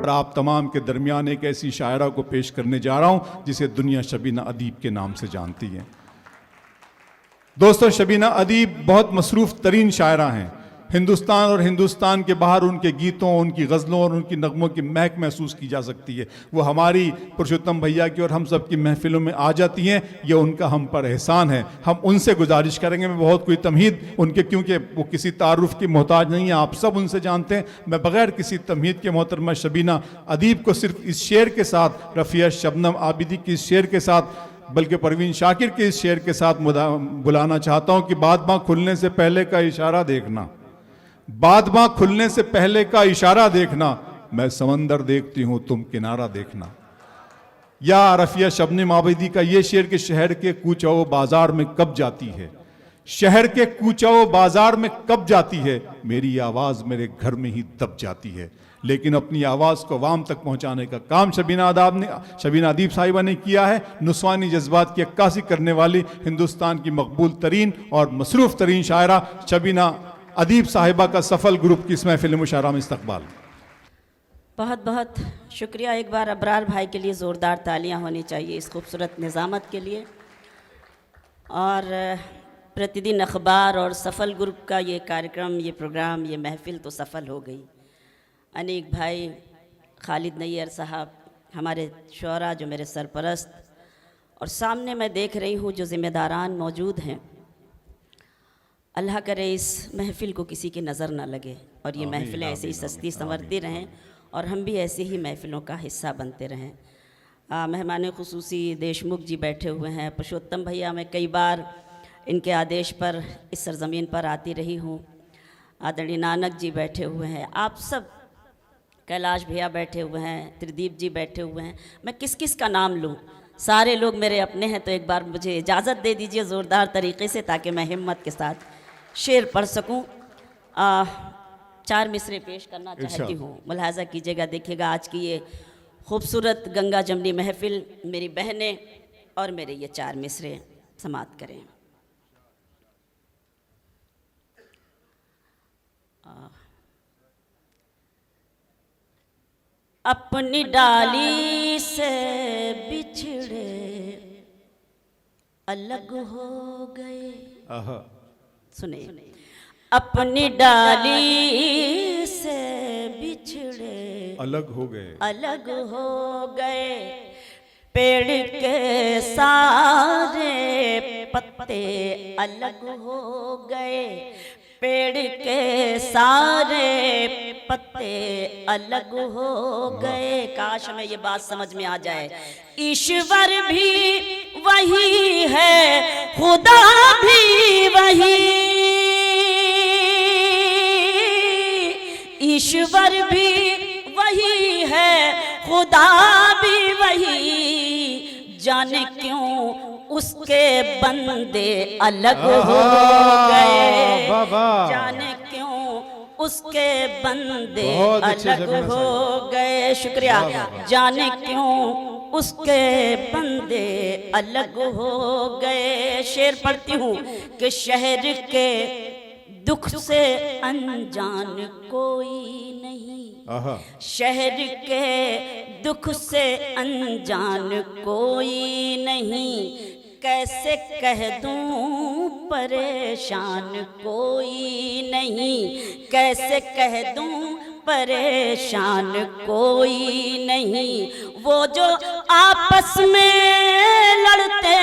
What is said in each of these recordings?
और आप तमाम के दरमियान एक ऐसी शायरा को पेश करने जा रहा हूँ जिसे दुनिया शबीना अदीब के नाम से जानती है। दोस्तों, शबीना अदीब बहुत मसरूफ़ तरीन शायरा हैं। हिंदुस्तान और हिंदुस्तान के बाहर उनके गीतों, उनकी गज़लों और उनकी नगमों की महक महसूस की जा सकती है। वो हमारी पुरुषोत्तम भैया की और हम सब की महफिलों में आ जाती हैं। ये उनका हम पर एहसान है। हम उनसे गुजारिश करेंगे, मैं बहुत कोई तमहीद उनके, क्योंकि वो किसी तारुफ की मोहताज नहीं है, आप सब उनसे जानते हैं। मैं बग़ैर किसी तमहीद के मोहतरमा शबीना अदीब को सिर्फ इस शेर के साथ, रफ़िया शबनम आबिदी की इस शेर के साथ, बल्कि परवीन शाकिर के इस शेर के साथ बुलाना चाहता हूँ कि बादमां खुलने से पहले का इशारा देखना, बादमां खुलने से पहले का इशारा देखना, मैं समंदर देखती हूँ तुम किनारा देखना। या रफ़िया शबनम आबिदी का ये शेर कि शहर के कूचाओ बाजार में कब जाती है, शहर के कूचाओ बाजार में कब जाती है, मेरी आवाज़ मेरे घर में ही दब जाती है। लेकिन अपनी आवाज़ को अवाम तक पहुंचाने का काम शबीना अदीब साहिबा ने किया है। नुस्वानी जज्बात की अक्कासी करने वाली हिंदुस्तान की मकबूल तरीन और मसरूफ़ तरीन शायरा शबीना अदीब साहिबा का सफल ग्रुप की इस महफिल मुशायरा में इस्तकबाल। बहुत बहुत शुक्रिया। एक बार अबरार भाई के लिए ज़ोरदार तालियां होनी चाहिए इस खूबसूरत निज़ामत के लिए। और प्रतिदिन अखबार और सफल ग्रुप का ये कार्यक्रम, ये प्रोग्राम, ये महफिल तो सफल हो गई। अनीक भाई, खालिद नैयर साहब, हमारे शुअरा जो मेरे सरपरस्त, और सामने मैं देख रही हूँ जो ज़िम्मेदारान मौजूद हैं। अल्लाह करे इस महफ़िल को किसी की नज़र ना लगे और ये महफ़िलें ऐसे ही सस्ती संवरती रहें और हम भी ऐसे ही महफ़िलों का हिस्सा बनते रहें। मेहमान खुसूसी देशमुख जी बैठे हुए हैं। पुरुषोत्तम भैया, मैं कई बार इनके आदेश पर इस सरज़मीन पर आती रही हूँ। आदरणीय नानक जी बैठे हुए हैं, आप सब, कैलाश भैया बैठे हुए हैं, त्रिदीप जी बैठे हुए हैं। मैं किस किस का नाम लूँ? सारे लोग मेरे अपने हैं। तो एक बार मुझे इजाज़त दे दीजिए ज़ोरदार तरीके से, ताकि मैं हिम्मत के साथ शेर पढ़ सकूं। 4 मिसरे पेश करना चाहती हूँ, मुलाहाजा कीजिएगा, देखिएगा आज की ये खूबसूरत गंगा जमनी महफिल, मेरी बहनें और मेरे ये 4 मिसरे समाप्त करें। अपनी डाली से बिछड़े अलग हो गए। सुने, अपनी डाली से बिछड़े अलग हो गए, अलग हो गए, पेड़ के सारे पत्ते अलग हो गए, पेड़ के सारे पत्ते अलग हो गए। काश हमें ये बात समझ में आ जाए, ईश्वर भी वही है, खुदा भी वही, ईश्वर भी वही है, खुदा भी वही, जाने क्यों उसके बंदे अलग हो गए, जाने क्यों उसके बंदे अलग हो गए। शुक्रिया। जाने क्यों उसके बंदे अलग हो गए। शेर पढ़ती हूँ कि शहर के दुख से अनजान कोई नहीं, शहर के दुख से अनजान कोई नहीं, कैसे कह दूं परेशान कोई नहीं, कैसे कह दूं परेशान कोई नहीं। वो जो आपस में लड़ते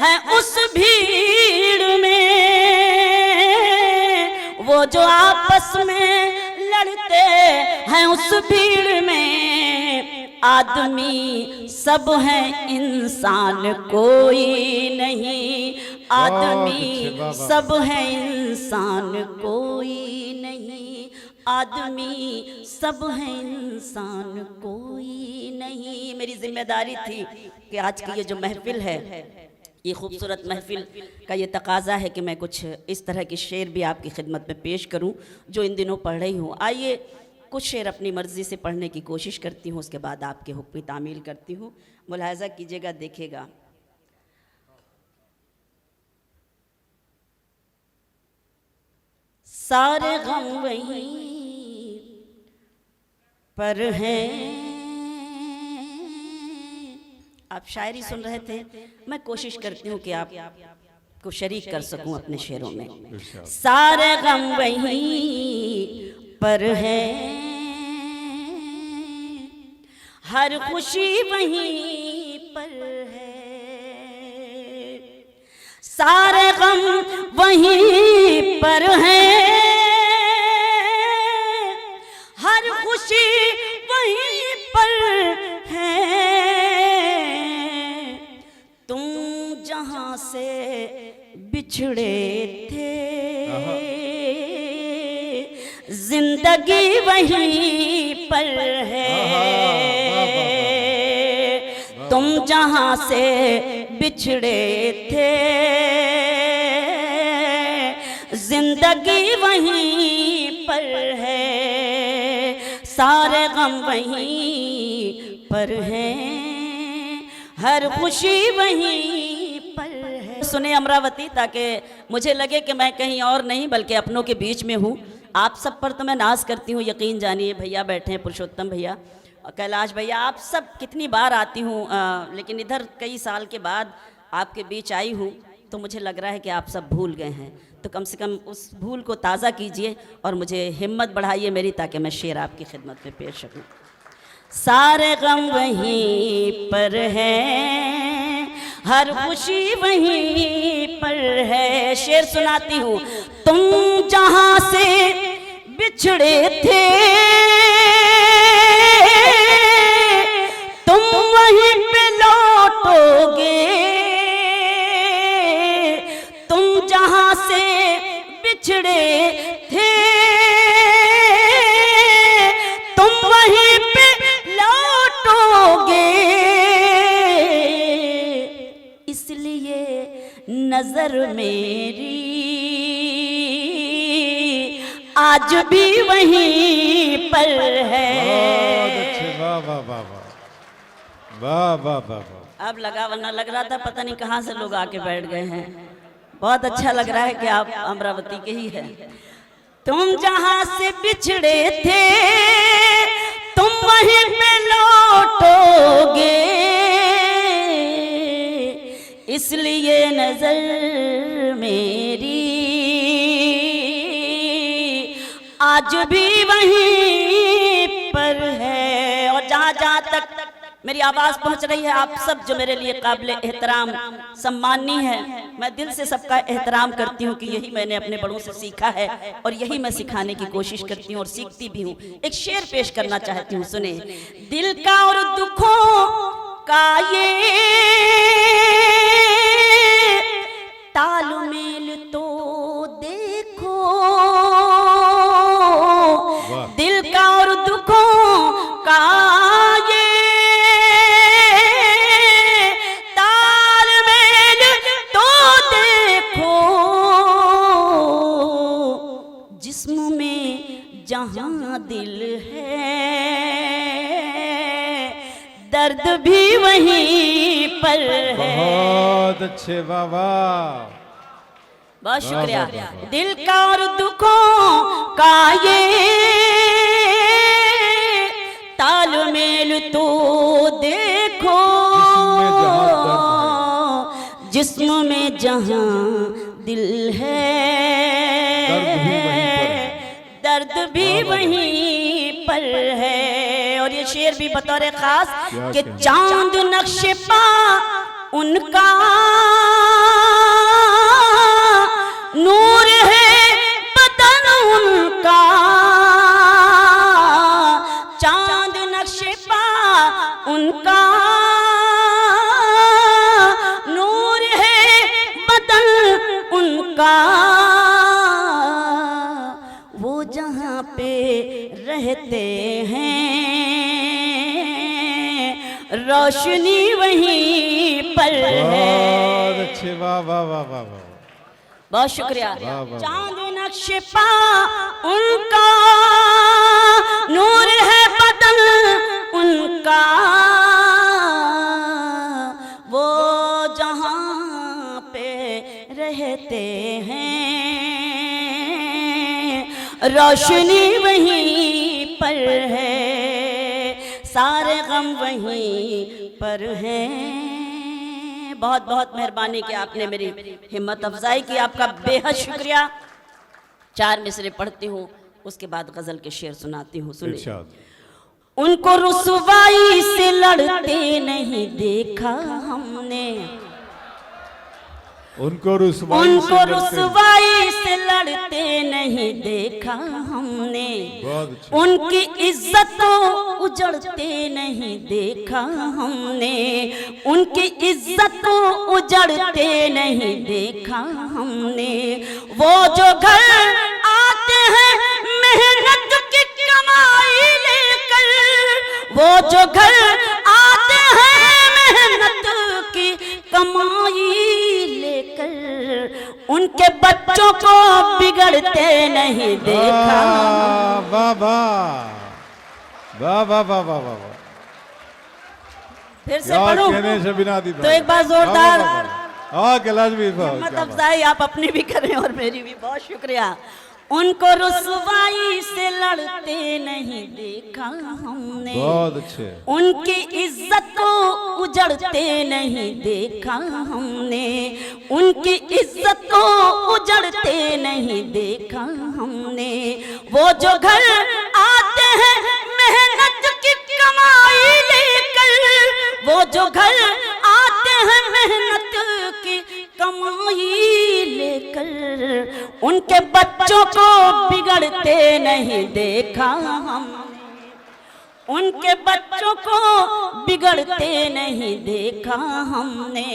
हैं उस भीड़ में, वो जो आपस में लड़ते हैं उस भीड़ में, आदमी सब हैं इंसान कोई नहीं, आदमी सब हैं इंसान कोई नहीं, आदमी सब हैं इंसान कोई नहीं। मेरी जिम्मेदारी थी कि आज की ये जो महफिल है, ये खूबसूरत महफिल का ये तकाजा है कि मैं कुछ इस तरह के शेर भी आपकी खिदमत में पेश करूं जो इन दिनों पढ़ रही हूँ। आइए कुछ शेर अपनी मर्ज़ी से पढ़ने की कोशिश करती हूँ, उसके बाद आपके हुक्म तामील करती हूँ। मुलाहजा कीजिएगा, देखिएगा। सारे गम वहीं पर हैं, आप शायरी सुन रहे थे, मैं कोशिश करती हूँ कि आप को शरीक कर सकूं अपने शेरों में। सारे गम वहीं पर है, हर खुशी वहीं पर है, सारे गम वहीं पर है, हर खुशी वहीं पर है। तुम जहां से बिछड़े थे, जिंदगी वहीं पर है। तुम जहां से बिछड़े थे, जिंदगी वहीं पर है, सारे गम वहीं पर हैं, हर खुशी वहीं पर है। सुने अमरावती, ताकि मुझे लगे कि मैं कहीं और नहीं बल्कि अपनों के बीच में हूँ। आप सब पर तो मैं नाज करती हूँ, यकीन जानिए। भैया बैठे हैं, पुरुषोत्तम भैया, कैलाश भैया, आप सब कितनी बार आती हूँ, लेकिन इधर कई साल के बाद आपके बीच आई हूँ तो मुझे लग रहा है कि आप सब भूल गए हैं। तो कम से कम उस भूल को ताज़ा कीजिए और मुझे हिम्मत बढ़ाइए मेरी, ताकि मैं शेर आपकी खिदमत में पेश सकूँ। सारे गम वहीं पर है, हर खुशी वहीं पर है। शेर सुनाती हूँ। तुम जहां से बिछड़े थे, तुम वहीं पे लौटोगे। तुम जहां से बिछड़े थे, तुम वहीं पे लौटोगे। इसलिए नजर मेरी आज भी वहीं पर है। वाह वाह वाह वाह वाह वाह। अब लगा, वरना लग रहा था पता नहीं कहाँ से लोग आके बैठ गए हैं। बहुत अच्छा लग रहा है कि आप अमरावती के ही हैं। तुम जहां से बिछड़े थे, तुम वहीं पे लौटोगे। इसलिए नजर मेरी आज भी वहीं पर है। और जहां जहां तक मेरी आवाज पहुंच रही है, आप सब जो मेरे लिए काबिल एहतराम सम्माननीय है, मैं दिल से सबका एहतराम करती हूँ कि यही मैंने अपने बड़ों से सीखा है और यही मैं सिखाने की कोशिश करती हूँ और सीखती भी हूँ। एक शेर पेश करना चाहती हूँ, सुने। दिल का और दुखों का ये तालमेल तो देखो, दिल का और दुखों का ये तालमेल तो देखो। जिस्म में जहां दिल है, दर्द भी वहीं पर है। बहुत अच्छे, वाह वाह, बहुत शुक्रिया। दिल का और दुखों का ये तालमेल तो देखो। जिस्म में जहां दिल है, दर्द भी वहीं पर है। और ये शेर भी बतौर खास कि चांद नक्शे पा उनका नूर है, बदन उनका। चांद नक्शे पा उनका नूर है, बदन उनका। वो जहां पे रहते हैं, रोशनी वहीं पर है। बहुत अच्छे, वाह वाह वाह वाह वाह। बहुत शुक्रिया। चांद नक्शे पा उनका नूर है, बदन उनका। वो जहां पे रहते हैं, रोशनी वहीं पर है, सारे गम वहीं पर हैं। बहुत बहुत मेहरबानी कि आपने मेरी हिम्मत अफजाई की, आपका बेहद शुक्रिया। 4 मिसरे पढ़ती हूँ, उसके बाद गजल के शेर सुनाती हूँ, सुनिए। इरशाद। उनको रुसवाई से लड़ते नहीं देखा हमने, उनको रुसवाई से लड़ते नहीं देखा हमने, बहुत अच्छे। उनकी इज्जतों उजड़ते नहीं देखा हमने, उनकी इज्जतों उजड़ते नहीं देखा हमने। वो जो घर आते हैं मेहनत की कमाई लेकर, वो जो घर आते हैं मेहनत की कमाई लेकर, उनके बच्चों को बिगड़ते नहीं देखा। वाह वाह वाह वाह वाह वाह वाह। फिर से पढ़ूं शबीना दी, तो एक बार जोरदार कैलाश भी हिम्मत अफजाई आप अपनी भी करें और मेरी भी। बहुत शुक्रिया। उनको रुसवाई से लड़ते नहीं देखा हमने, बहुत अच्छे। उनकी इज्जत को उजड़ते नहीं देखा हमने, उनकी इज्जत को उजड़ते नहीं देखा हमने। वो जो घर आते हैं मेहनत की कमाई लेकर, वो जो घर आते हैं मेहनत की कमाई लेकर, उनके बच्चों को बिगड़ते नहीं देखा हमने, उनके बच्चों को बिगड़ते नहीं देखा हमने।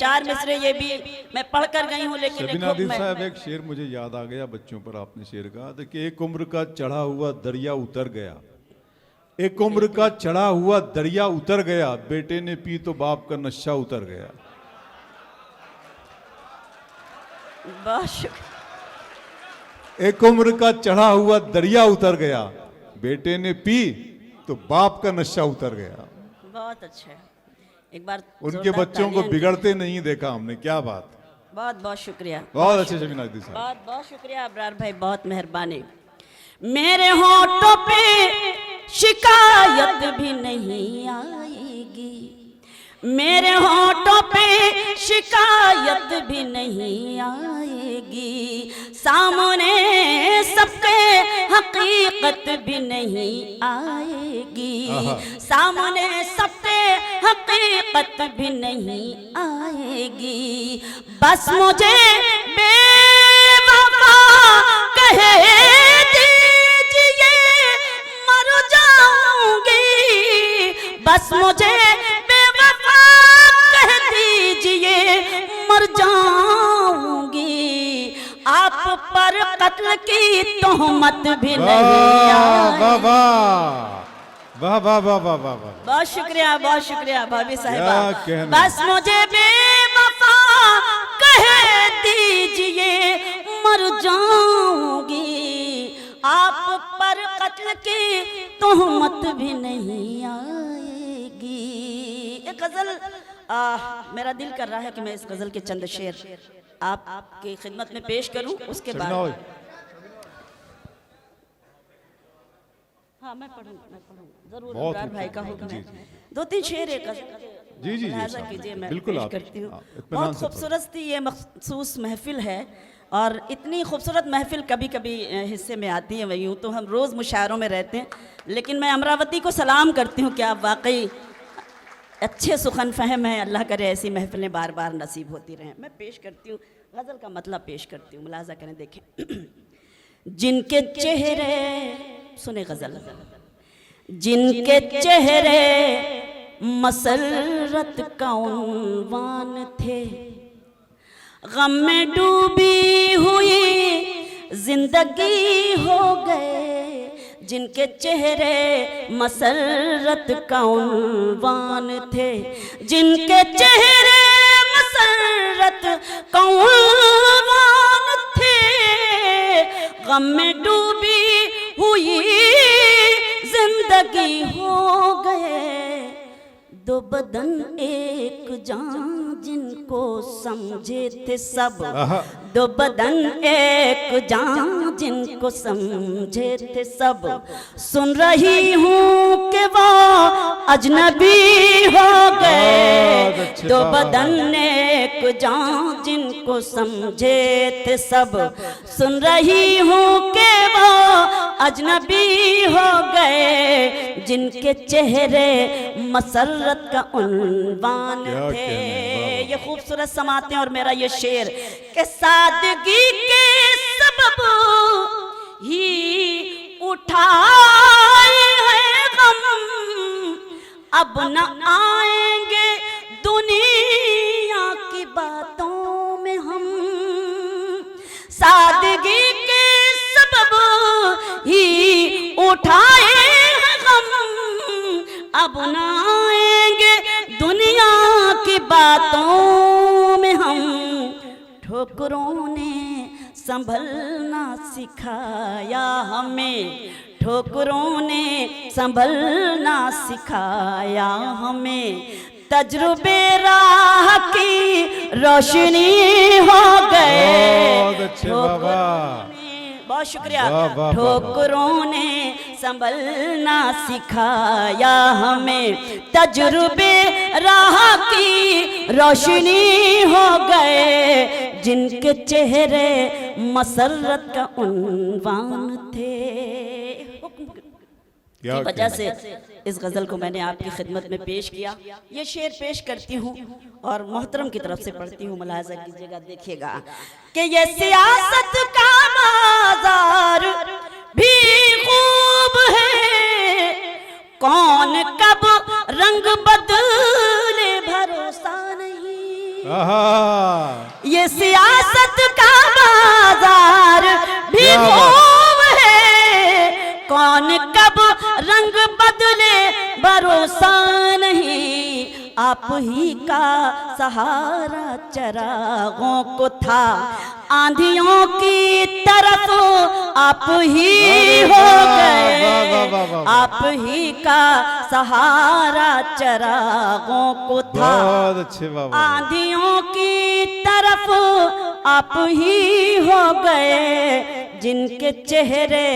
4 मिसरे ये भी मैं पढ़ कर गई हूँ, लेकिन शबीना दी साहब, एक शेर मुझे याद आ गया बच्चों पर, आपने शेर कहा था कि एक उम्र का चढ़ा हुआ दरिया उतर गया, एक उम्र का चढ़ा हुआ दरिया उतर गया, बेटे ने पी तो बाप का नशा उतर गया। एक उम्र का चढ़ा हुआ दरिया उतर गया, बेटे ने पी तो बाप का नशा उतर गया। बहुत अच्छा है। एक बार उनके बच्चों को बिगड़ते नहीं देखा हमने। क्या बात। बहुत बहुत शुक्रिया। बहुत अच्छे शबीना दी साहब। बहुत बहुत शुक्रिया अबरार भाई, बहुत मेहरबानी। मेरे होठों पे शिकायत भी नहीं आएगी, मेरे होठों पे शिकायत भी नहीं आएगी, सामने सबके हकीकत भी नहीं आएगी, सामने सबके हकीकत भी नहीं आएगी। बस मुझे बेवफा कहे दीजिए मर जाऊंगी, बस मुझे मर जाऊंगी, आप पर कत्ल की तोहमत भी नहीं आई। वाह वाह वाह वाह वाह वाह। बहुत शुक्रिया भाभी साहिबा। बस मुझे बेवफा कह दीजिए मर जाऊंगी, आप पर कत्ल की तोहमत भी नहीं आएगी। एक गजल मेरा दिल कर रहा है कि मैं इस गजल के चंद शेर आपकी खिदमत में पेश करूं, उसके बाद हाँ मैं पढ़ूंगा जरूर। अबरार भाई का हुक्म है। 2-3 शेर एक जी जी लिहाजा कीजिए, मैं बिल्कुल पेश करती हूँ। बहुत खूबसूरत सी ये मखसूस महफिल है, और इतनी खूबसूरत महफिल कभी कभी हिस्से में आती है। यूँ तो हम रोज़ मुशायरों में रहते हैं, लेकिन मैं अमरावती को सलाम करती हूँ कि आप वाकई अच्छे सुखन फहम हैं। अल्लाह करे ऐसी महफिलें बार बार नसीब होती रहें। मैं पेश करती हूँ, गज़ल का मतलब पेश करती हूँ, मुलाजा करें, देखें। जिनके चेहरे, सुने गज़ल, जिनके चेहरे मसरत का उन्वान थे, गम में डूबी हुई जिंदगी हो गए, जिनके चेहरे मसरत का उन्वान थे, जिनके चेहरे मसरत का उन्वान थे, गम में डूबी हुई जिंदगी हो गए, दो बदन एक जान जिनको समझे थे सब, दो बदन एक जान जिनको समझे थे सब, सुन रही हूँ कि वो अजनबी हो बहुत गए। अच्छे दो बाबा। बदन एक जान जिनको समझे थे सब, सुन रही हूँ कि वो अजनबी हो गए। जिनके चेहरे मसरत का उन्वान क्या थे। कहने, वाह, ये खूबसूरत समाते हैं। और मेरा ये शेर के सादगी के सबब ही उठाए हैं गम, अब न आएंगे दुनिया की बातों में हम। सादगी के सबब ही उठाए हैं गम, अब न आएंगे दुनिया की बातों में हम। ठोकरों ने संभलना सिखाया हमें, ठोकरों ने संभलना सिखाया हमें। तजुर्बे राह की रोशनी हो गए। बहुत अच्छे बाबा। बहुत शुक्रिया। वाह, वाह, वाह, ठोकरों ने संभलना सिखाया हमें। तजुर्बे राह की रोशनी हो गए। जिनके चेहरे मसरत का उन्वान थे। क्या की वजह कहने। से इस गज़ल को मैंने आपकी खिदमत में पेश किया। ये शेर पेश करती हूँ और मोहतरम की तरफ से पढ़ती हूँ, मुलाहजा कीजिएगा, देखिएगा कि ये सियासत का बाजार भी खूब है, कौन कब रंग बदले भरोसा नहीं। आहा, ये सियासत का बाजार भी क्या बात। खूब है, कौन कब रंग बदले भरोसा नहीं। आप ही का सहारा चरागों को था, आंधियों की तरफ आप ही हो वाह, वाह, वाह, गए। वाह। आप ही का सहारा चरागों को था, बहुत अच्छे बाबा। आंधियों की तरफ आप ही हो गए। जिनके चेहरे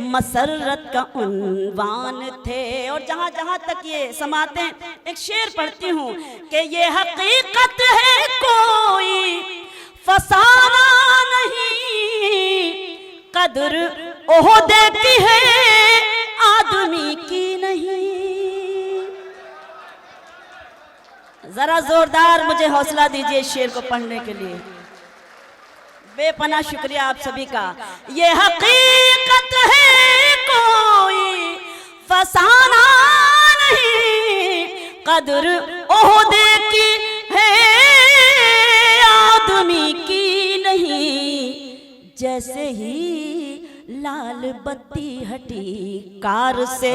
मसरत का उन्वान थे। और जहाँ जहाँ तक ये समाते हैं, एक शेर पढ़ती हूँ कि ये हकीकत है कोई फसाना नहीं, कदर ओहदे की है आदमी की नहीं। जरा जोरदार मुझे हौसला दीजिए इस शेर को पढ़ने के लिए। बेपनाह शुक्रिया आप सभी का। ये हकीकत है कोई फसाना नहीं, कदर ओहदे की है आदमी की नहीं। जैसे ही लाल बत्ती हटी कार से,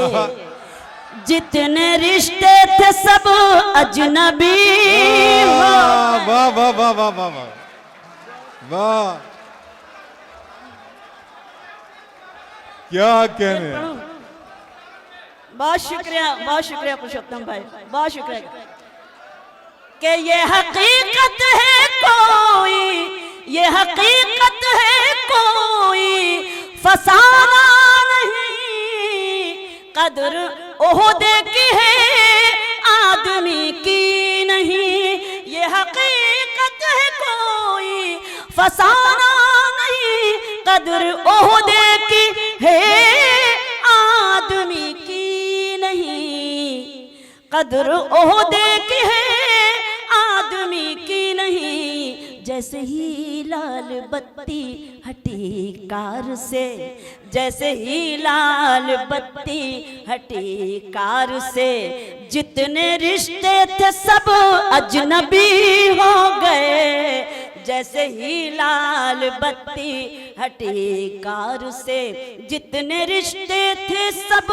जितने रिश्ते थे सब अजनबी हो। वाह, वाह, वाह, वाह, वाह, वाह, वाह, वाह, क्या कहने। बहुत शुक्रिया पुरुषोत्तम भाई, बहुत शुक्रिया। कि ये हकीकत है कोई, ये हकीकत है कोई फसाना नहीं, कदर ओहदे की है आदमी की नहीं। ये हकीकत है कोई फसाना नहीं, कदर ओहदे की है आदमी की नहीं। कदर ओहदे की है आदमी की नहीं। जैसे ही लाल बत्ती हटी कार से, जैसे ही लाल बत्ती हटी कार से, जितने रिश्ते थे सब अजनबी हो गए। जैसे ही लाल बत्ती हटी कार से, जितने रिश्ते थे सब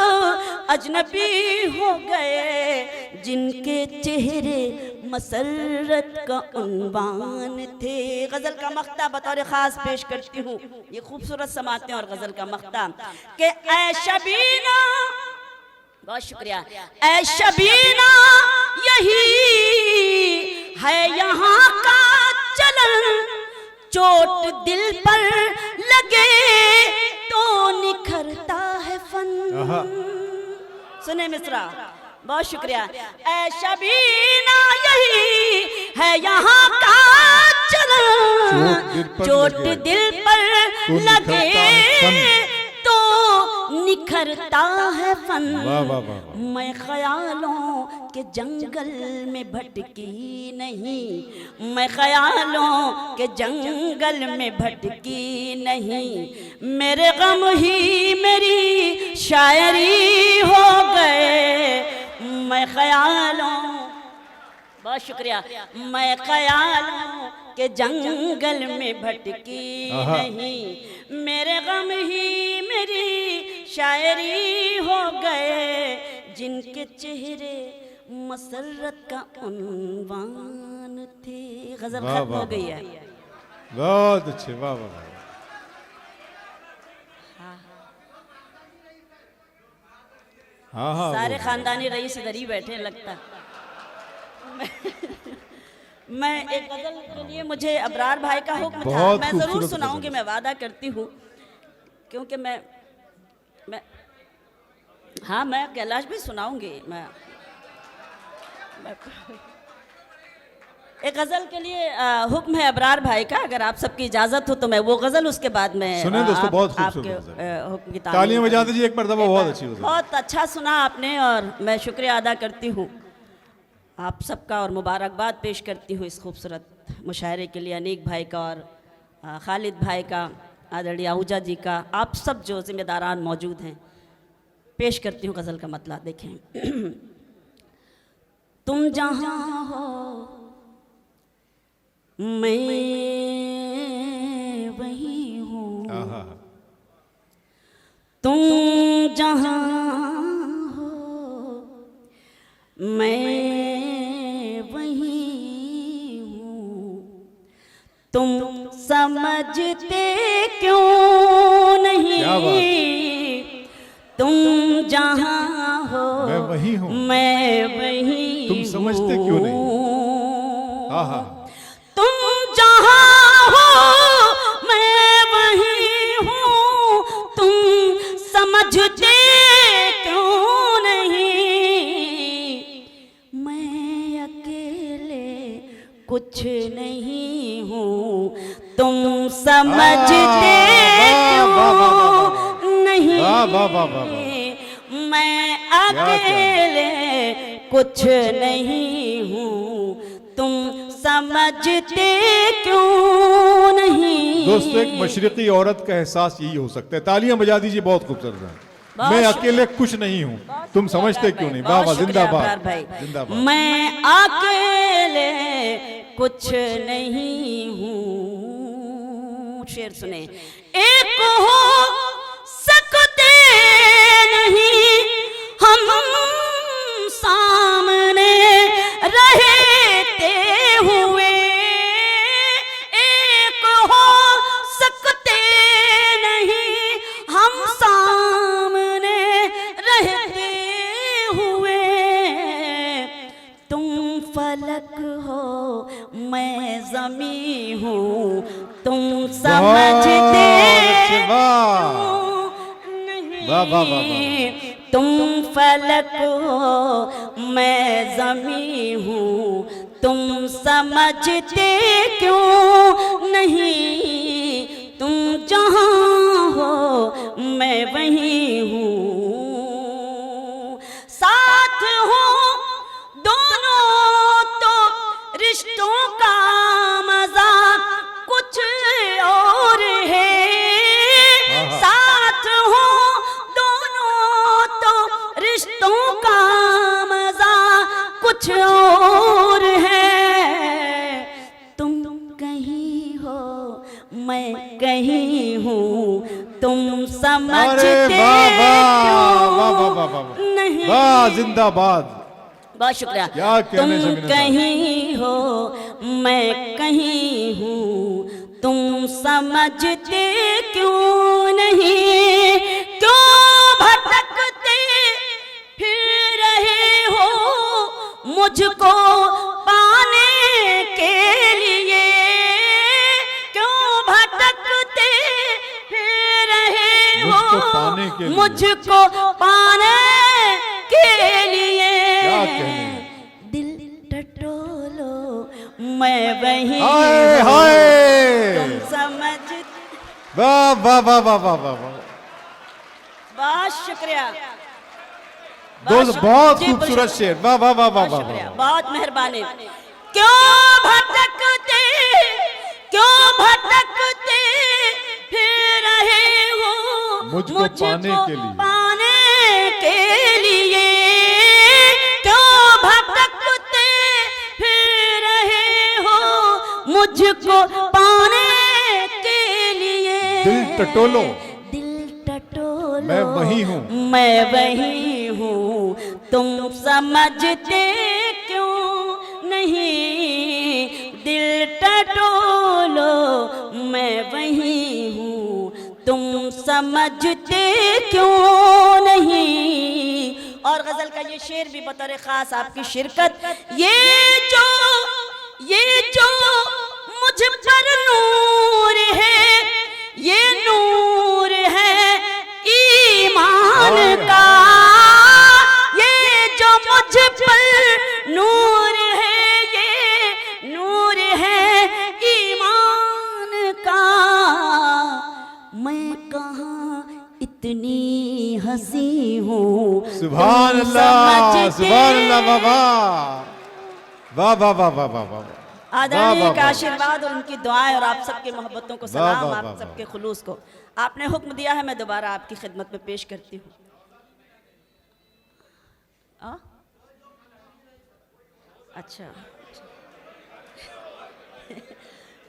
अजनबी हो गए। जिनके चेहरे मसरत का उन्वान थे। गजल का मख्ता बतौर खास पेश करती हूँ। ये खूबसूरत समाते और गजल का मख्ता कि ऐ शबीना, बहुत शुक्रिया, ऐ शबीना यही है यहाँ का चलन, चोट दिल पर लगे तो निखरता है फन। सुने मिश्रा, बहुत शुक्रिया। ऐ शबीना यही है यहाँ का चलन, चोट दिल पर लगे तो निखरता है फन। मैं ख्यालों के जंगल में भटकी नहीं, मैं ख्यालों के जंगल में भटकी नहीं, मेरे गम ही मेरी शायरी हो गए। मैं ख्यालों, बहुत शुक्रिया, मैं ख्यालों के जंगल में भटकी नहीं, मेरे गम ही मेरी शायरी हो गए, जिनके चेहरे मसरत का उन्वान थे। गजल खत्म हो गई है। बहुत अच्छे, वाह वाह वाह। हाँ हाँ, सारे खानदानी रईस इधर ही बैठे लगता। मैं एक गजल के लिए, मुझे अबरार भाई का हुक्म था, मैं जरूर सुनाऊंगी, मैं वादा करती हूँ, क्योंकि मैं हाँ मैं कैलाश भी सुनाऊंगी। मैं एक गजल के लिए हुक्म है अबरार भाई का, अगर आप सबकी इजाजत हो तो मैं वो गजल उसके बाद में सुने दोस्तों। बहुत खूबसूरत हुक्म की तालियां बजा दीजिए एक मर्तबा। बहुत अच्छी गजल, बहुत अच्छा सुना आपने और मैं शुक्रिया अदा करती हूँ आप सबका और मुबारकबाद पेश करती हूँ इस खूबसूरत मुशायरे के लिए, अनीक भाई का और खालिद भाई का, आदरणीय आहूजा जी का, आप सब जो जिम्मेदारान मौजूद हैं। पेश करती हूँ गज़ल का मतला, देखें। तुम जहाँ हो मैं वही हूँ, तुम जहाँ हो मैं वही हूँ, तुम समझते क्यों नहीं, तुम जहाँ हो मैं वही हूँ, मैं वही, तुम समझते क्यों नहीं। हाँ हाँ, तुम जहाँ हो मैं वही हूँ, तुम समझते क्यों नहीं, मैं अकेले कुछ नहीं हूँ, तुम समझते क्यों नहीं, मैं अकेले कुछ नहीं हूँ, तुम समझते क्यों नहीं। दोस्तों, एक मशरिकी औरत का एहसास यही हो सकता है। तालियां बजा दीजिए, बहुत खूबसूरत है। मैं अकेले कुछ नहीं हूँ, तुम समझते क्यों नहीं। वाह वाह, जिंदाबाद जिंदाबाद। मैं अकेले कुछ नहीं हूँ, शेर सुने। एक हो सकते नहीं हम सामने रहते हुए, एक हो सकते नहीं हम सामने रहते हुए, तुम फलक हो मैं ज़मी हूँ, तुम समझते नहीं, तुम फलक हो मैं ज़मी हूँ, तुम समझते क्यों नहीं, तुम जहाँ हो मैं वही हूँ, साथ हो दोनों तो रिश्तों का मज़ा कुछ और है, साथ हो दोनों तो रिश्तों का मज़ा कुछ और है, तुम कहीं हो मैं कहीं हूँ, तुम समझते क्यों नहीं। वाह, जिंदाबाद, बहुत शुक्रिया। तुम कहीं हो मैं कहीं हूँ, तुम समझते क्यों नहीं, क्यों भटकते फिर रहे हो मुझको पाने के लिए, क्यों भटकते फिर रहे हो मुझको पाने के लिए, कहने। दिल टटोलो मैं वही हाय हूँ, हाय, तुम समझ। वाह वाह वाह वाह वाह वाह वाह। बहुत शुक्रिया दोस्त बहुत जी, खूबसूरत शेर, वाह वाह वाह वाह बहुत वाह शुक्रिया, वाह। बहुत मेहरबानी। क्यों भटकते फिर रहे हो मुझको पाने के लिए। पाने के लिए, क्यों भटकते फिर रहे हो मुझको पाने के लिए। दिल टटोलो दिल टटोलो मैं वही हूँ, मैं वही हूँ, तुम समझते क्यों नहीं। दिल टटोलो मैं वही हूँ, तुम समझते क्यों नहीं। और गजल का ये शेर भी बतौर खास आपकी शिरकत। ये जो मुझ पर नूर है, ये नूर है ईमान का। ये जो मुझ पर नूर है, ये नूर है ईमान का। मैं कहाँ इतनी हंसी हूँ, सुभान अल्लाह, सुभान अल्लाह, वाह वाह वाह वाह वाह वाह वाह। आदरणीय का आशीर्वाद और उनकी दुआएं और आप सबकी मोहब्बतों को सलाम, वाह, आप वाह, सबके खुलूस को। आपने हुक्म दिया है, मैं दोबारा आपकी खिदमत में पेश करती हूँ। अच्छा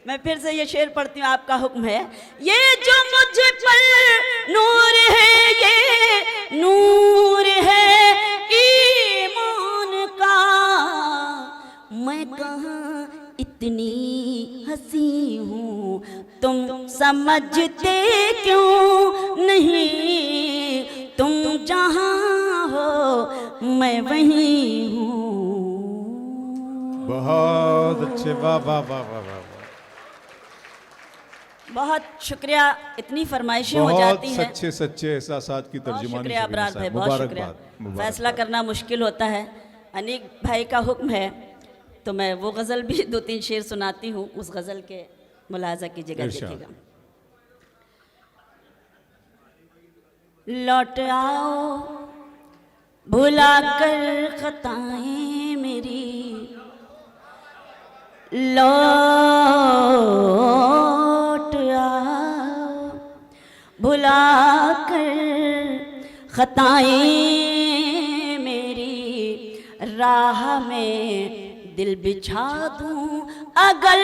मैं फिर से ये शेर पढ़ती हूँ, आपका हुक्म है। ये जो मुझ पर नूर है, ये नूर है ईमान का। मैं कहाँ इतनी हंसी हूँ, तुम समझते क्यों नहीं। तुम जहाँ हो मैं वहीं हूँ। बहुत अच्छे, वाह वाह वाह वाह वाह। बहुत शुक्रिया। इतनी फरमाइशें हो बहुत जाती हैं। सच्चे सच्चे एहसासात की बहुत तर्जुमानी शुक्रिया शबीना अबरार साहब, भाई, बहुत शुक्रिया। मुबारकबाद। फैसला करना मुश्किल होता है। अनीक भाई का हुक्म है तो मैं वो गज़ल भी 2-3 शेर सुनाती हूँ, उस गज़ल के मुलाजा कीजिएगा, इरशाद। देखिएगा। लौट आओ भुला कर खताएं मेरी, लौट आओ भुला कर खताएं मेरी। राह में दिल बिछा दूं अगर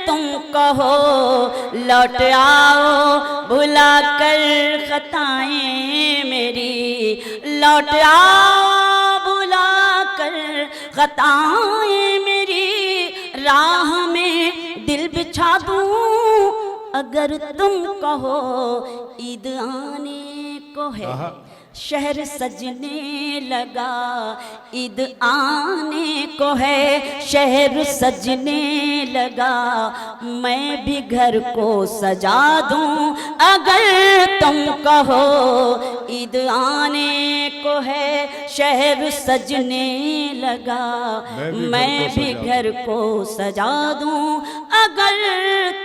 तुम कहो। लौट आओ भुला कर खताएं मेरी, लौट आओ भुला कर खताएं मेरी। राह में दिल बिछा दूं अगर तुम कहो। ईद आने को है शहर सजने लगा, ईद आने को है शहर सजने लगा। मैं भी घर को सजा दूं अगर तुम कहो। ईद आने को है शहर सजने लगा, मैं भी घर को सजा दूं अगर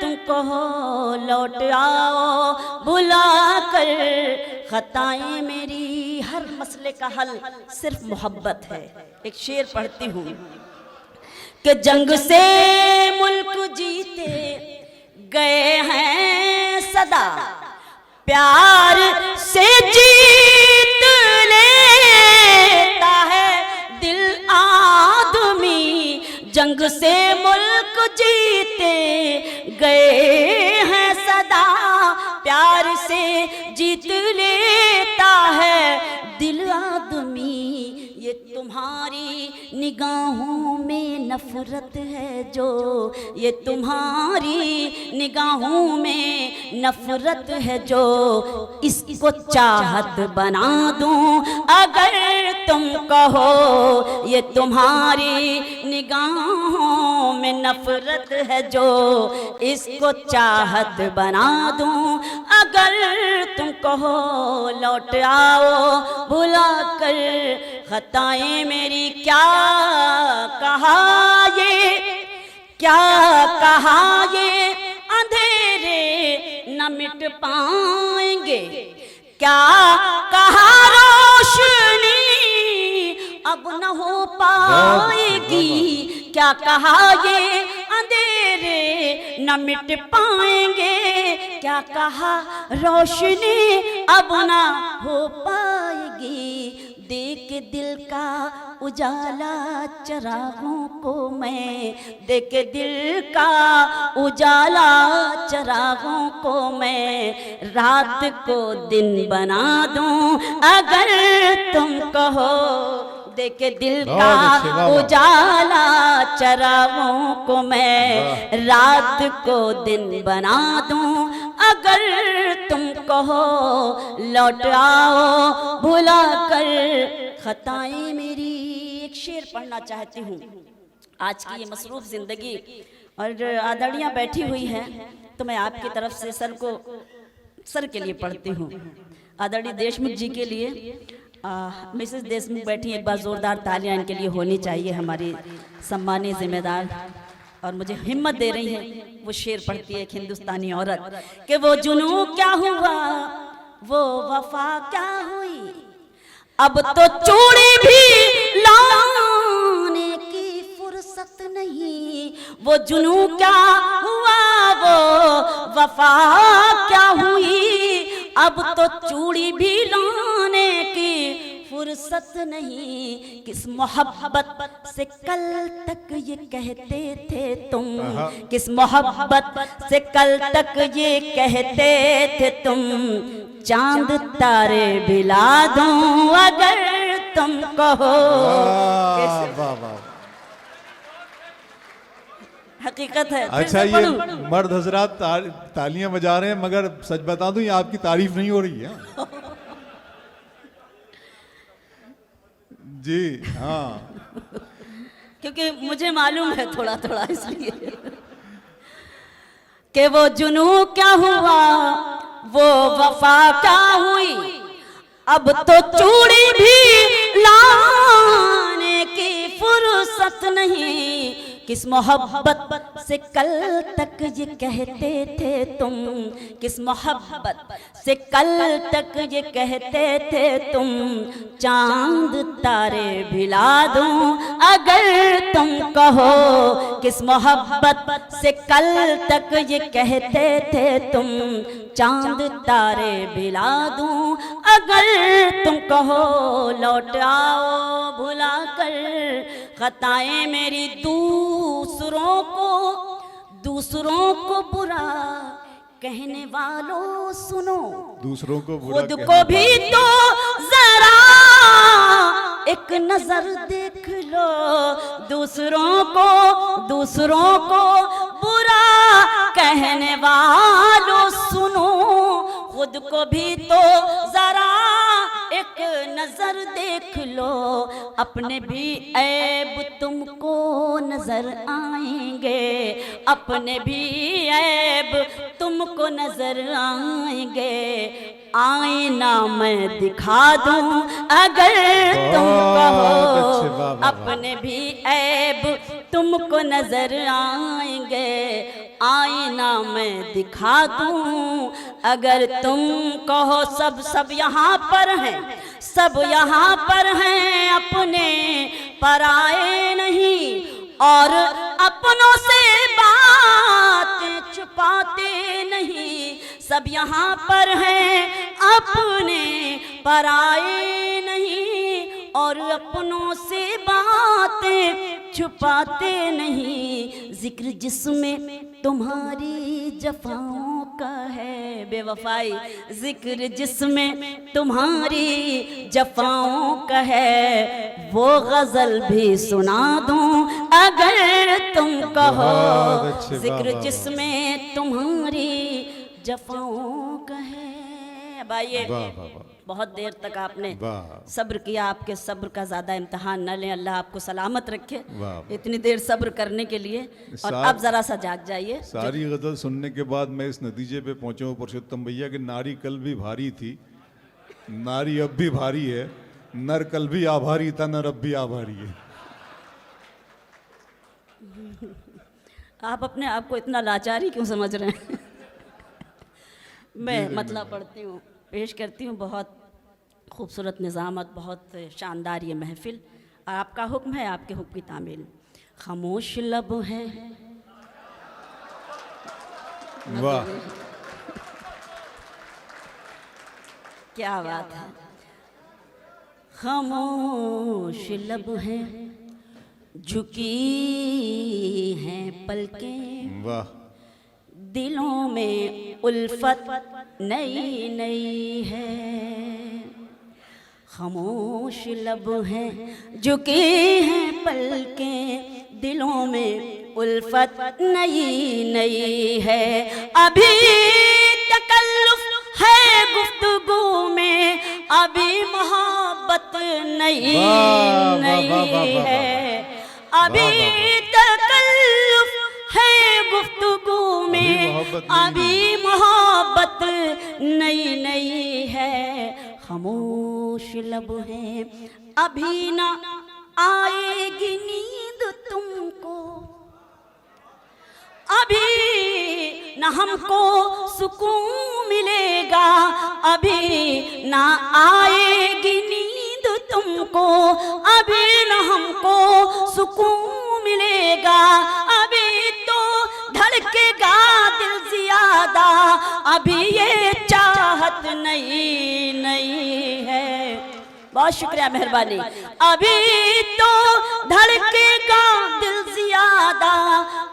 तुम कहो। लौट आओ भुला कर खताएं मेरी। हर मसले का हल सिर्फ मोहब्बत है। एक शेर पढ़ती हूँ कि जंग से मुल्क जीते गए हैं सदा, प्यार से जीत लेता है दिल आदमी। जंग से मुल्क जीते गए हैं सदा, प्यार से जीत लेता है दिल आदमी। ये तुम्हारी निगाहों में नफरत है जो, ये तुम्हारी निगाहों में नफरत है जो। इसको चाहत बना दूं अगर तुम कहो। ये तुम्हारी निगाहों में नफरत है जो, इसको चाहत बना दूं अगर तुम कहो। लौट आओ भुला कर खताएं मेरी क्या कहा ये, क्या कहा ये अंधेरे न मिट पाएंगे, क्या कहा रोशनी अब न हो पाएगी, क्या कहा ये अंधेरे न मिट पाएंगे, क्या कहा रोशनी अब न हो पाएगी। देख दिल का उजाला चरागों को मैं, देख दिल का उजाला चरागों को मैं, रात को दिन बना दूं अगर तुम कहो। देख दिल का उजाला चरागों को मैं, रात को दिन बना दूं अगर तुम कहो। लौट आओ भुला कर खताएं मेरी। एक शेर पढ़ना चाहती हूँ। आज की ये मसरूफ जिंदगी और आदरणियाँ बैठी हुई हैं, तो मैं आपकी तरफ से सर के लिए पढ़ती हूँ। आदरणीय देशमुख जी के लिए, मिसेस देशमुख बैठी, एक बार जोरदार तालियां इनके लिए होनी चाहिए, हमारी सम्मानित जिम्मेदार, और मुझे हिम्मत दे रही है। वो शेर पढ़ती है एक हिंदुस्तानी औरत कि वो जुनू क्या हुआ, वो वफा क्या हुई, अब तो चूड़ी भी लाने की फुर्सत नहीं। वो जुनू क्या हुआ, वो वफा क्या हुई, अब तो चूड़ी भी लाने की फुर्सत नहीं। किस मोहब्बत से कल तक ये कहते थे तुम, किस मोहब्बत से कल तक ये कहते थे तुम, चांद तारे बिला दूं अगर तुम कहो। हकीकत है। अच्छा, ये मर्द हजरात तालियां बजा रहे हैं, मगर सच बता दूं ये आपकी तारीफ नहीं हो रही है। जी हाँ, क्योंकि मुझे मालूम है थोड़ा थोड़ा, इसलिए कि वो जुनू क्या हुआ, वो वफा क्या हुई, अब तो चूड़ी भी लाने की फुर्सत नहीं। किस मोहब्बत से कल तक ये कहते थे तुम, किस मोहब्बत से कल तक ये कहते थे तुम, चांद तारे भिला दूं अगर तुम कहो। किस मोहब्बत से कल तक ये कहते थे तुम, चांद तारे भिला दूं अगर तुम कहो। लौट आओ भुला कर खताएं मेरी, दूसरों को बुरा कहने वालों सुनो, दूसरों को बुरा खुद को भी तो जरा एक नजर देख लो। दूसरों को बुरा कहने वालों सुनो, खुद को भी तो जरा एक नजर देख लो। अपने भी ऐब तुमको नजर आएंगे, अपने भी ऐब तुमको नजर आएंगे। आईना मैं दिखा दूं अगर तुम कहो, अपने भी ऐब तुमको नजर आएंगे। आईना मैं दिखा दूं अगर तुम कहो। सब यहाँ पर हैं, सब यहाँ पर हैं, अपने पराए नहीं, और अपनों से बातें छुपाते नहीं। सब यहाँ पर हैं, अपने पराए नहीं, और अपनों से बातें छुपाते नहीं। जिक्र जिसमें तुम्हारी जफाओं का है बेवफाई, जिक्र जिसमें तुम्हारी जफाओं का है, वो गजल भी सुना दूं अगर तुम कहो। जिक्र जिसमें तुम्हारी जफाओं का है। अब आइए, बहुत देर तक आपने सब्र किया, आपके सब्र का ज्यादा इम्तिहान न लें, अल्लाह आपको सलामत रखे इतनी देर सब्र करने के लिए। और अब जरा सा जाग जाइए। सारी गजल सुनने के बाद मैं इस नतीजे पे पहुंचा हूं पुरुषोत्तम भैया कि नारी कल भी भारी थी, नारी अब भी भारी है, नर कल भी आभारी था, नर अब भी आभारी है। आप अपने आप को इतना लाचारी क्यों समझ रहे हैं? मैं मतलब पढ़ती हूँ, पेश करती हूँ। बहुत खूबसूरत निज़ामत, बहुत शानदार ये महफिल, और आपका हुक्म है, आपके हुक्म की तामील। खामोश लब है, वाह, क्या बात है। खामोश लब है, झुकी हैं पलकें, वाह, दिलों में उल्फत नई नई है। खामोश लब है, झुकी हैं पलकें, दिलों में उल्फत नई नई है। अभी तकल्लुफ है गुफ्तगू में, अभी मोहब्बत नई नई है। अभी तकल्लुफ है गुफ्तगू में, अभी मोहब्बत नई नई है। खामोश लब है, अभी ना आएगी नींद तुमको, अभी न हमको सुकून मिलेगा, अभी ना आएगी नींद तुमको, अभी न हमको सुकून मिलेगा, अभी तो धड़केगा दिल ज्यादा, अभी ये चाहत नई नई है। बहुत शुक्रिया, मेहरबानी। अभी तो धड़केगा दिल ज्यादा,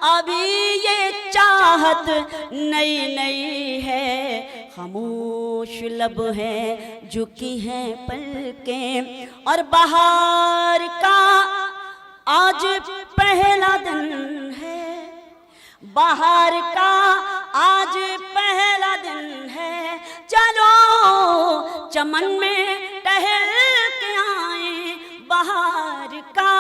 अभी ये चाहत नई नई है। खामोश लब है, झुकी हैं पलकें, और बाहर का आज पहला दिन है, बाहर का आज पहला दिन है। चलो चमन में टहल के आए, बाहर का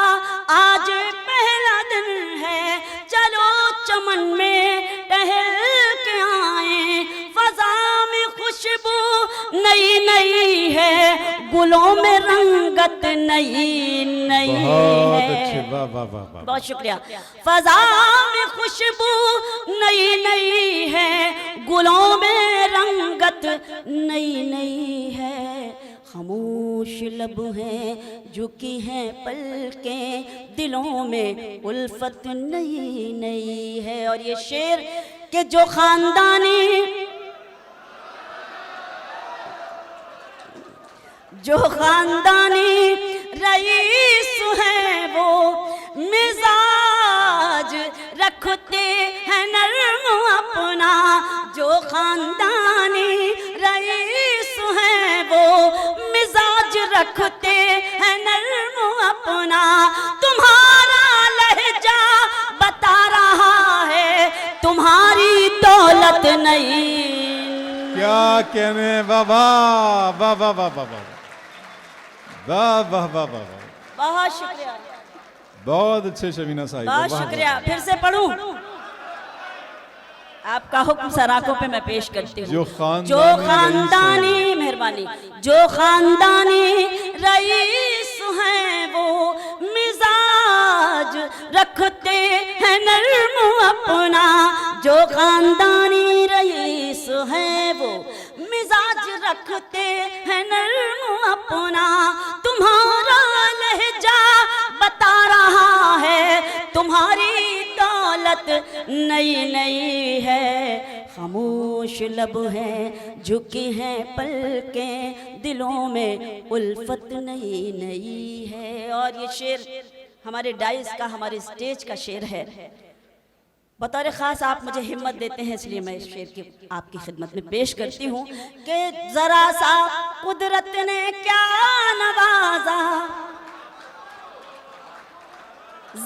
आज पहला दिन है। चलो चमन में टहल के आए, फजा में खुशबू नई नई है, गुलों में रंगत नई नई है। बहुत अच्छे, वाह वाह वाह वाह, बहुत शुक्रिया। फजा में खुशबू नई नई है, गुलों में रंगत नई नई है। खामोश लब है, झुकी हैं पलकें, दिलों में उल्फत नई नई है। और ये शेर के जो खानदानी, जो खानदानी रईस है, वो मिजाज रखते हैं नर्म अपना, जो खानदानी रईस है, वो मिजाज रखते हैं नर्म अपना। तुम्हारा लहजा बता रहा है, तुम्हारी दौलत नहीं। क्या कहने, वाह वाह वाह वाह वाह वाह वाह वाह वाह वाह, बहुत शुक्रिया, बहुत अच्छे शबीना साहिब, बहुत शुक्रिया। फिर से पढ़ूं? आपका हुक्म सराखों पे मैं पेश करती हूँ। जो खानदानी, मेहरबानी, जो खानदानी रईस हैं, वो मिजाज रखते हैं नर्म अपना, जो खानदानी रईस हैं, वो मिजाज रखते हैं नर्म अपना। तुम्हारा लहजा बता रहा है, तुम्हारी दौलत नई नई है। खामोश लब है, झुकी हैं पलकें, दिलों में उल्फत नई नई है। और ये शेर हमारे डाइस का, हमारे स्टेज का शेर है। बतौर ख़ास आप मुझे हिम्मत देते हैं, इसलिए मैं इस शेर की आपकी खिदमत में पेश करती हूँ कि ज़रा सा कुदरत ने क्या नवाजा,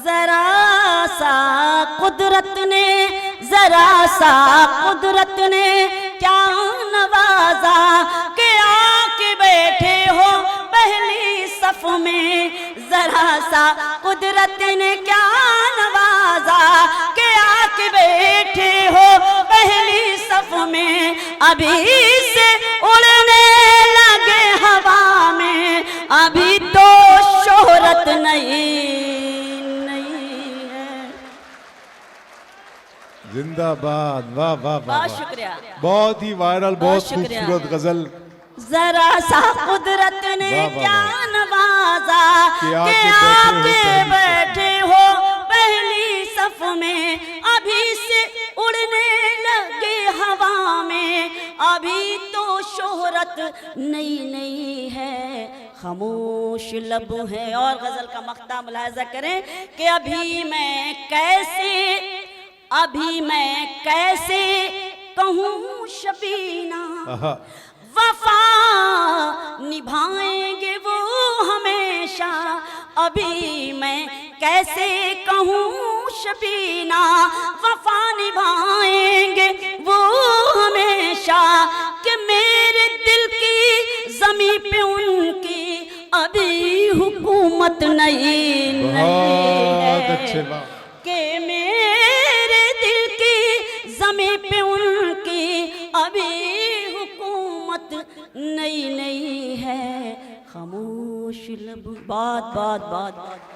ज़रा सा कुदरत ने, ज़रा सा कुदरत ने क्या नवाजा, कि आके बैठे हो पहली सफ में। ज़रा सा कुदरत ने क्या नवाजा, कि आके बैठे हो पहली सफ में। अभी से उड़ने लगे हवा में, अभी जिंदाबाद, वाह वाह वाह बहुत वाह। शुक्रिया। बहुत ही वायरल, बहुत शुक्रिया। खूबसूरत गजल। जरा सा कुदरत ने वाह, वाह, क्या वाह। नवाजा कि के आके आके बैठे बैठे हो पहली सफ में, अभी से उड़ने लगे हवा में, अभी तो शोहरत नई नई है, खामोश लब है। और गजल का मक्ता मुलाहिजा करें कि अभी मैं कैसे कहूँ शबीना, आहा, वफा निभाएंगे वो हमेशा, अभी मैं कैसे कहूँ शबीना, वफा निभाएंगे वो हमेशा, कि मेरे दिल की ज़मीं पे उनकी अभी हुकूमत नहीं बहुत है, अच्छे, वाह। कि मेरे दिल की ज़मीं पे उनकी अभी हुकूमत नई नई है, खामोश लब। बहुत बहुत बहुत बहुत